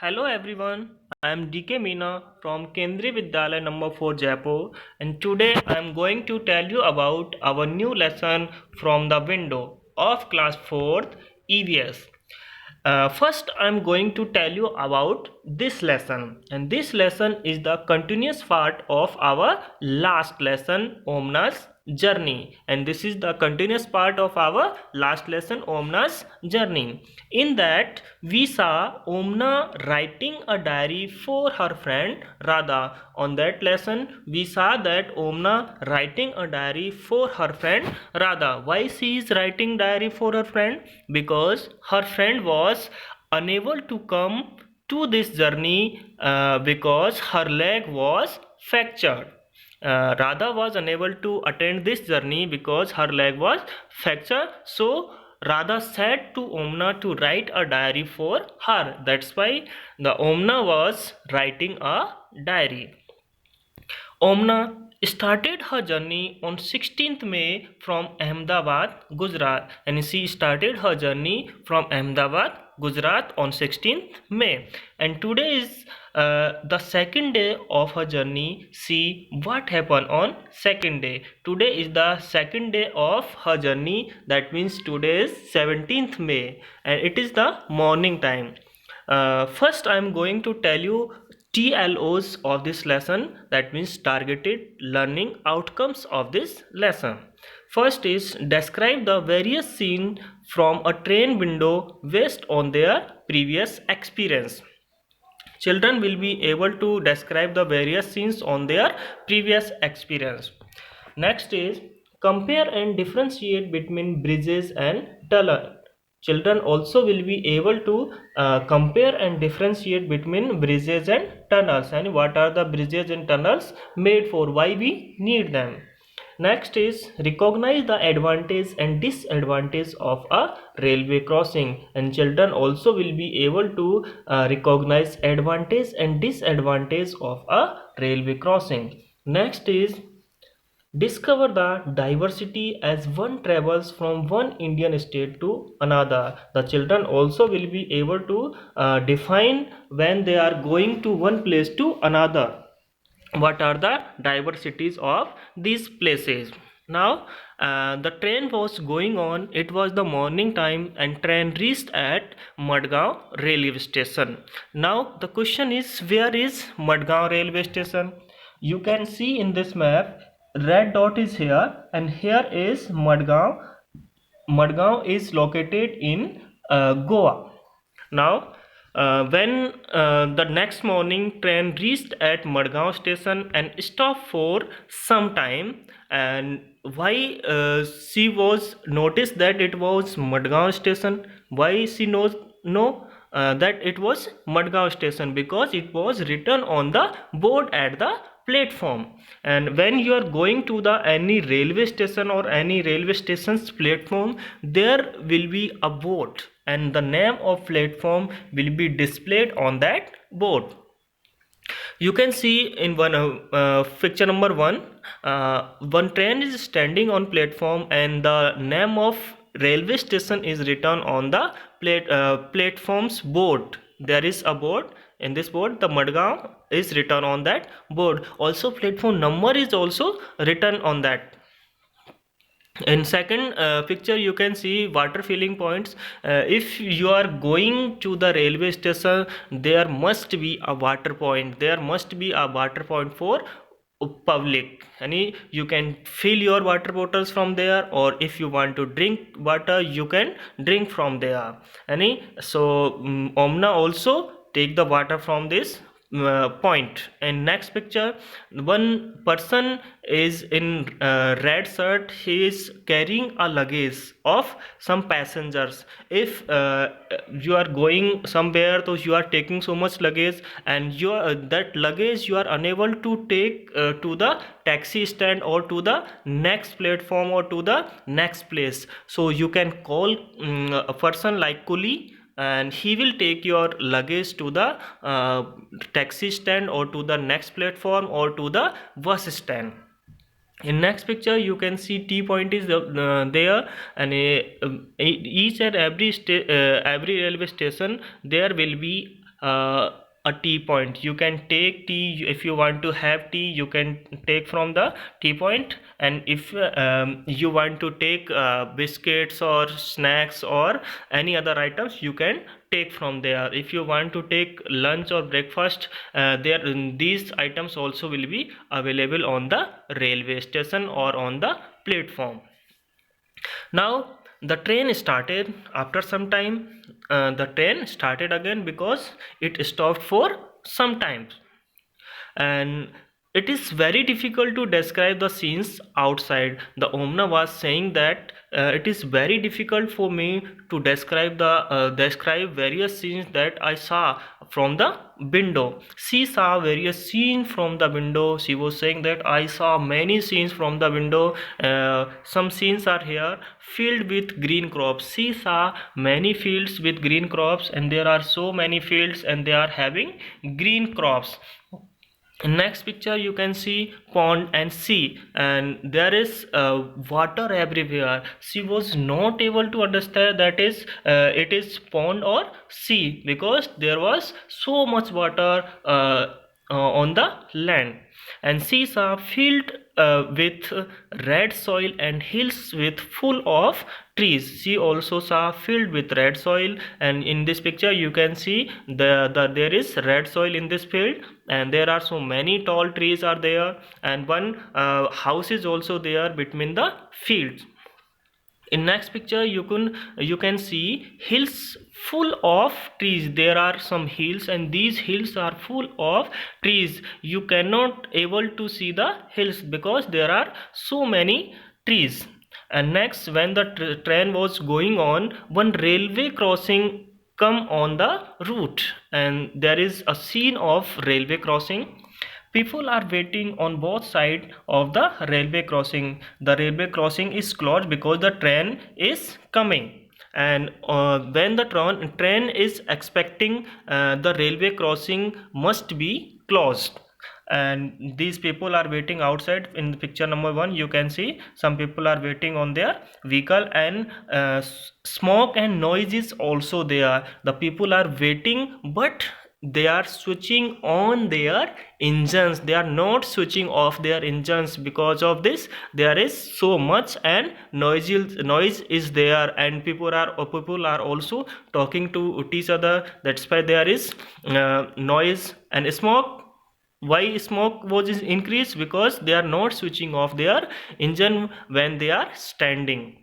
Hello everyone, I am DK Meena from Kendriya Vidyalaya number 4 Jaipur, and today I am going to tell you about our new lesson from the window of class 4th EVS. First, I'm going to tell you about this lesson, and this lesson is the continuous part of our last lesson, Omna's journey, and this is the continuous part of our last lesson, Omna's journey. In that, we saw Omna writing a diary for her friend Radha. On that lesson, we saw that Omna writing a diary for her friend Radha. Why she is writing diary for her friend? Because her friend was unable to come to this journey because her leg was fractured. Radha was unable to attend this journey because her leg was fractured. So Radha said to Omna to write a diary for her. That's why the Omna was writing a diary. Omna started her journey on 16th May from Ahmedabad, Gujarat, and she started her journey from Ahmedabad, Gujarat on 16th May. And today is the second day of her journey. See what happened on second day. Today is the second day of her journey. That means today is 17th May, and it is the morning time. First, I am going to tell you TLOs of this lesson, that means targeted learning outcomes of this lesson. First is describe the various scenes from a train window based on their previous experience. Children will be able to describe the various scenes on their previous experience. Next is compare and differentiate between bridges and tunnel. Children also will be able to compare and differentiate between bridges and tunnels, and what are the bridges and tunnels made for, why we need them. Next is recognize the advantage and disadvantage of a railway crossing, and children also will be able to recognize advantage and disadvantage of a railway crossing. Next is discover the diversity as one travels from one Indian state to another. The children also will be able to define when they are going to one place to another, what are the diversities of these places. Now the train was going on, it was the morning time, and train reached at Madgaon railway station. Now the question is, where is Madgaon railway station? You can see in this map, red dot is here, and here is Madgaon. Madgaon is located in Goa. Now, when the next morning train reached at Madgaon station and stopped for some time, and why she was noticed that it was Madgaon station? Why she knows know that it was Madgaon station? Because it was written on the board at the platform. And when you are going to the any railway station or any railway station's platform, there will be a board, and the name of platform will be displayed on that board. You can see in one picture number 1, one train is standing on platform, and the name of railway station is written on the platform's board. There is a board. In this board, the Madgaon is written on that board. Also platform number is also written on that. In second picture, you can see water filling points. If you are going to the railway station, there must be a water point. There must be a water point for public. And you can fill your water bottles from there, or if you want to drink water, you can drink from there. And so Omna also take the water from this point. And next picture, one person is in red shirt. He is carrying a luggage of some passengers. If you are going somewhere, so you are taking so much luggage, and you are, that luggage you are unable to take to the taxi stand or to the next platform or to the next place, so you can call a person like coolie, and he will take your luggage to the taxi stand or to the next platform or to the bus stand. In next picture, you can see T point is there, and each and every railway station, there will be a tea point. You can take tea. If you want to have tea, you can take from the tea point. And if you want to take biscuits or snacks or any other items, you can take from there. If you want to take lunch or breakfast, these items also will be available on the railway station or on the platform. Now the train started. After some time, the train started again because it stopped for some time. And it is very difficult to describe the scenes outside. The Omna was saying that it is very difficult for me to describe various scenes that I saw from the window. She saw various scenes from the window. She was saying that I saw many scenes from the window. Some scenes are here filled with green crops. She saw many fields with green crops, and there are so many fields and they are having green crops. In next picture you can see pond and sea, and there is water everywhere. She was not able to understand that is it is pond or sea, because there was so much water on the land. And seas are filled with red soil and hills with full of trees. She also saw filled with red soil, and in this picture you can see there is red soil in this field, and there are so many tall trees are there, and one house is also there between the fields. In next picture you can see hills full of trees. There are some hills, and these hills are full of trees. You cannot able to see the hills because there are so many trees. And next, when the train was going on, one railway crossing come on the route, and there is a scene of railway crossing. People are waiting on both sides of the railway crossing. The railway crossing is closed because the train is coming. And when the train is expecting, the railway crossing must be closed. And these people are waiting outside. In the picture number 1 you can see some people are waiting on their vehicle, and smoke and noise is also there. The people are waiting, but they are switching on their engines. They are not switching off their engines. Because of this, there is so much and noise is there, and people are also talking to each other. That's why there is noise and smoke. Why smoke was increased? Because they are not switching off their engine when they are standing.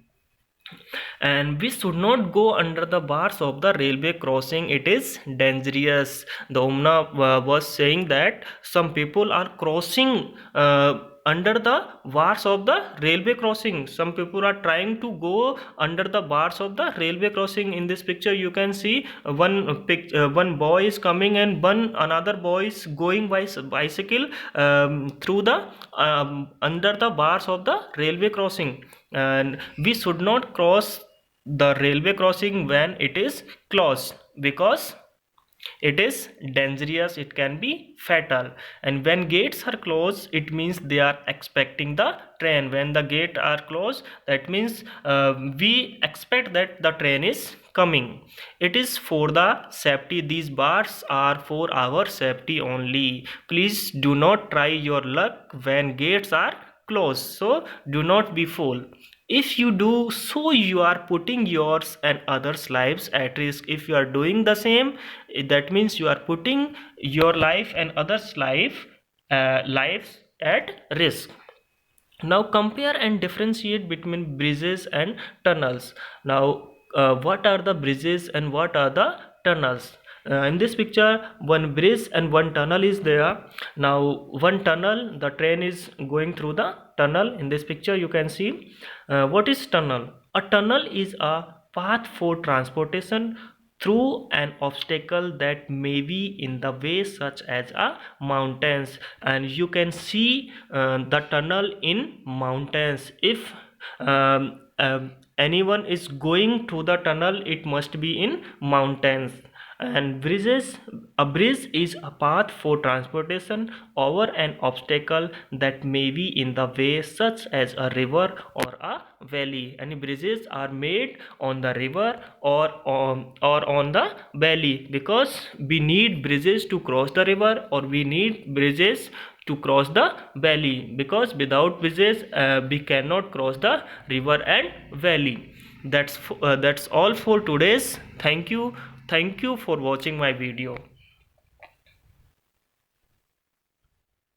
And we should not go under the bars of the railway crossing. It is dangerous. The Omna was saying that some people are crossing under the bars of the railway crossing. Some people are trying to go under the bars of the railway crossing. In this picture you can see one boy is coming, and another boy is going by bicycle through the under the bars of the railway crossing. And we should not cross the railway crossing when it is closed, because it is dangerous. It can be fatal. And when gates are closed, it means they are expecting the train. When the gate are closed, that means we expect that the train is coming. It is for the safety. These bars are for our safety only. Please do not try your luck when gates are closed. So do not be fool. If you do so, you are putting yours and others' lives at risk. If you are doing the same, that means you are putting your life and others' lives at risk. Now compare and differentiate between bridges and tunnels. Now what are the bridges and what are the tunnels? In this picture, one bridge and one tunnel is there. Now one tunnel, the train is going through the tunnel. In this picture you can see what is tunnel. A tunnel is a path for transportation through an obstacle that may be in the way, such as a mountains. And you can see the tunnel in mountains. If anyone is going through the tunnel, it must be in mountains. And a bridge is a path for transportation over an obstacle that may be in the way, such as a river or a valley. And bridges are made on the river or on the valley, because we need bridges to cross the river, or we need bridges to cross the valley, because without bridges we cannot cross the river and valley. That's all for today's. Thank you for watching my video.